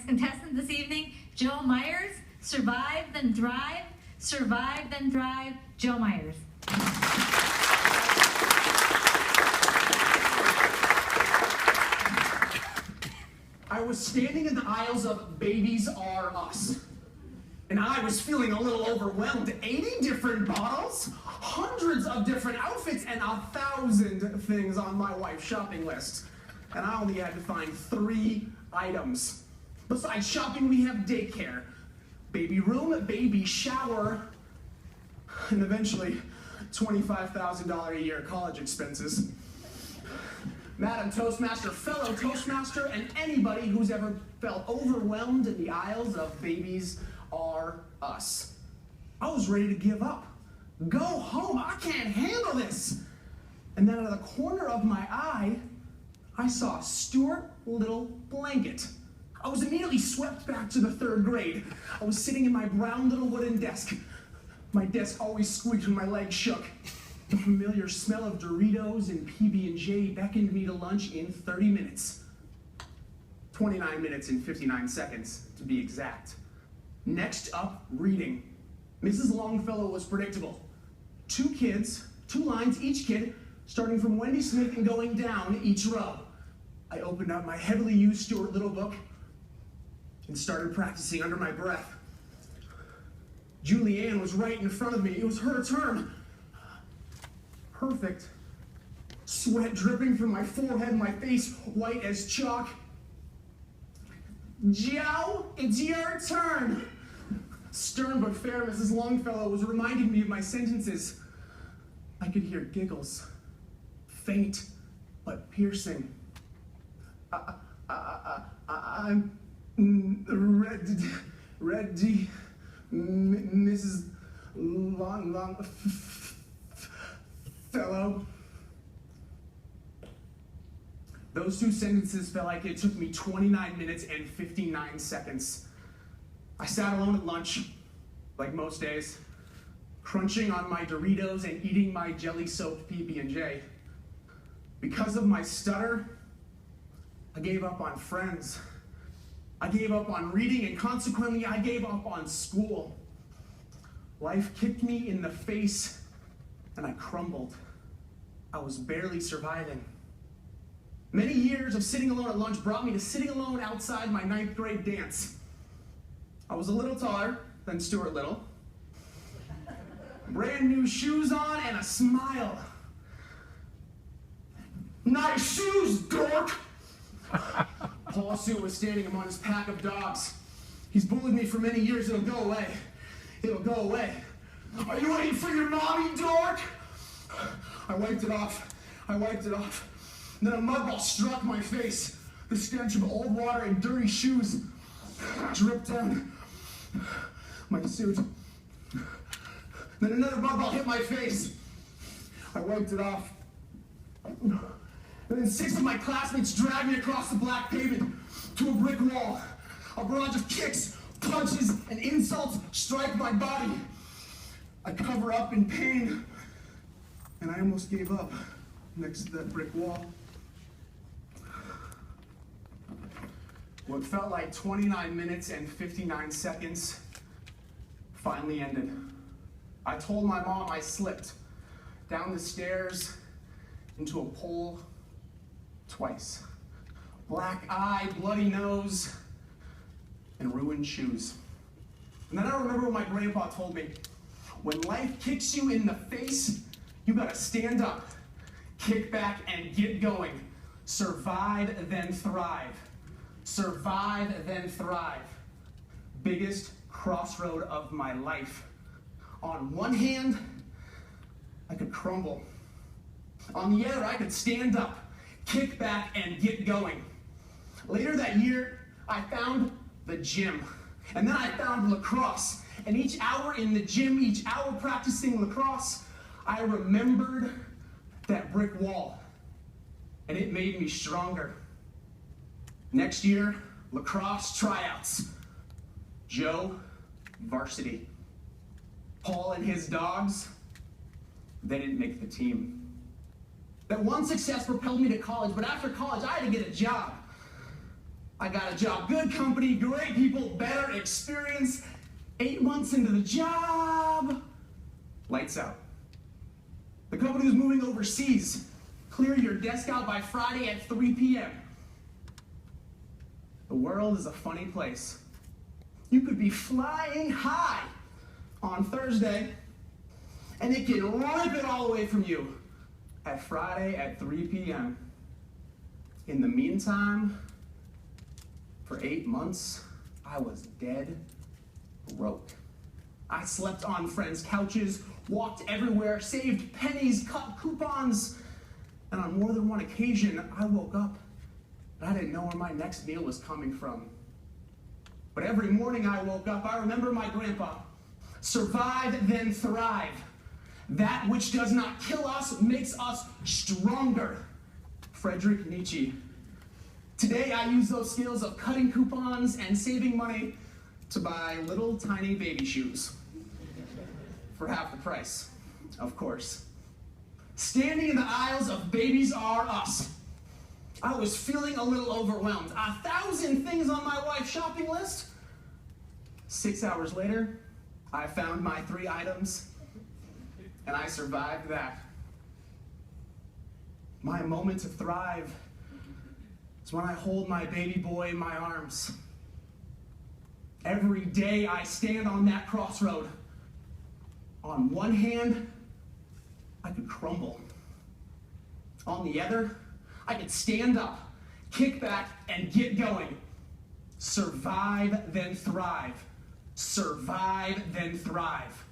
contestant this evening, Joe Myers. Survive, then thrive. Survive, then thrive. Joe Myers. I was standing in the aisles of Babies R Us, and I was feeling a little overwhelmed. 80 different bottles, hundreds of different outfits, and 1,000 things on my wife's shopping list. And I only had to find 3 items. Besides shopping, we have daycare, baby room, baby shower, and eventually $25,000 a year college expenses. Madam Toastmaster, fellow Toastmaster, and anybody who's ever felt overwhelmed in the aisles of Babies R Us. I was ready to give up. Go home, I can't handle this. And then out of the corner of my eye, I saw Stuart Little Blanket. I was immediately swept back to the 3rd grade. I was sitting in my brown little wooden desk. My desk always squeaked when my legs shook. The familiar smell of Doritos and PB&J beckoned me to lunch in 30 minutes. 29 minutes and 59 seconds, to be exact. Next up, reading. Mrs. Longfellow was predictable. 2 kids, 2 lines each kid, starting from Wendy Smith and going down each row. I opened up my heavily used Stuart Little book and started practicing under my breath. Julianne was right in front of me. It was her turn. Perfect. Sweat dripping from my forehead, my face white as chalk. Joe, it's your turn. Stern but fair, Mrs. Longfellow was reminding me of my sentences. I could hear giggles, faint but piercing. I'm ready, Mrs. Longfellow. Those 2 sentences felt like it took me 29 minutes and 59 seconds. I sat alone at lunch, like most days, crunching on my Doritos and eating my jelly-soaked PB&J. Because of my stutter, I gave up on friends. I gave up on reading, and consequently, I gave up on school. Life kicked me in the face, and I crumbled. I was barely surviving. Many years of sitting alone at lunch brought me to sitting alone outside my 9th grade dance. I was a little taller than Stuart Little. Brand new shoes on and a smile. Nice shoes, dork! Paul Sue was standing among his pack of dogs. He's bullied me for many years. It'll go away. It'll go away. Are you waiting for your mommy, dork? I wiped it off. I wiped it off. Then a mud ball struck my face. The stench of old water and dirty shoes dripped down my suit. Then another mud ball hit my face. I wiped it off. And then 6 of my classmates dragged me across the black pavement to a brick wall. A barrage of kicks, punches, and insults strike my body. I cover up in pain, and I almost gave up next to that brick wall. What felt like 29 minutes and 59 seconds finally ended. I told my mom I slipped down the stairs into a pole twice. Black eye, bloody nose, and ruined shoes. And then I remember what my grandpa told me. When life kicks you in the face, you gotta stand up, kick back, and get going. Survive, then thrive. Survive, then thrive. Biggest crossroad of my life. On one hand, I could crumble. On the other, I could stand up, kick back, and get going. Later that year, I found the gym. And then I found lacrosse. And each hour in the gym, each hour practicing lacrosse, I remembered that brick wall. And it made me stronger. Next year, lacrosse tryouts. Joe, varsity. Paul and his dogs, they didn't make the team. That one success propelled me to college, but after college, I had to get a job. I got a job, good company, great people, better experience. 8 months into the job, lights out. The company was moving overseas. Clear your desk out by Friday at 3 p.m. The world is a funny place. You could be flying high on Thursday, and it can rip it all away from you at Friday at 3 p.m. In the meantime, for 8 months, I was dead broke. I slept on friends' couches, walked everywhere, saved pennies, cut coupons, and on more than one occasion, I woke up and I didn't know where my next meal was coming from. But every morning I woke up, I remember my grandpa, survive then thrive. That which does not kill us makes us stronger. Friedrich Nietzsche. Today I use those skills of cutting coupons and saving money to buy little tiny baby shoes. For half the price, of course. Standing in the aisles of Babies R Us, I was feeling a little overwhelmed. 1,000 things on my wife's shopping list. 6 hours later, I found my 3 items, and I survived that. My moment to thrive is when I hold my baby boy in my arms. Every day I stand on that crossroad. On one hand, I could crumble. On the other, I could stand up, kick back, and get going. Survive, then thrive. Survive, then thrive.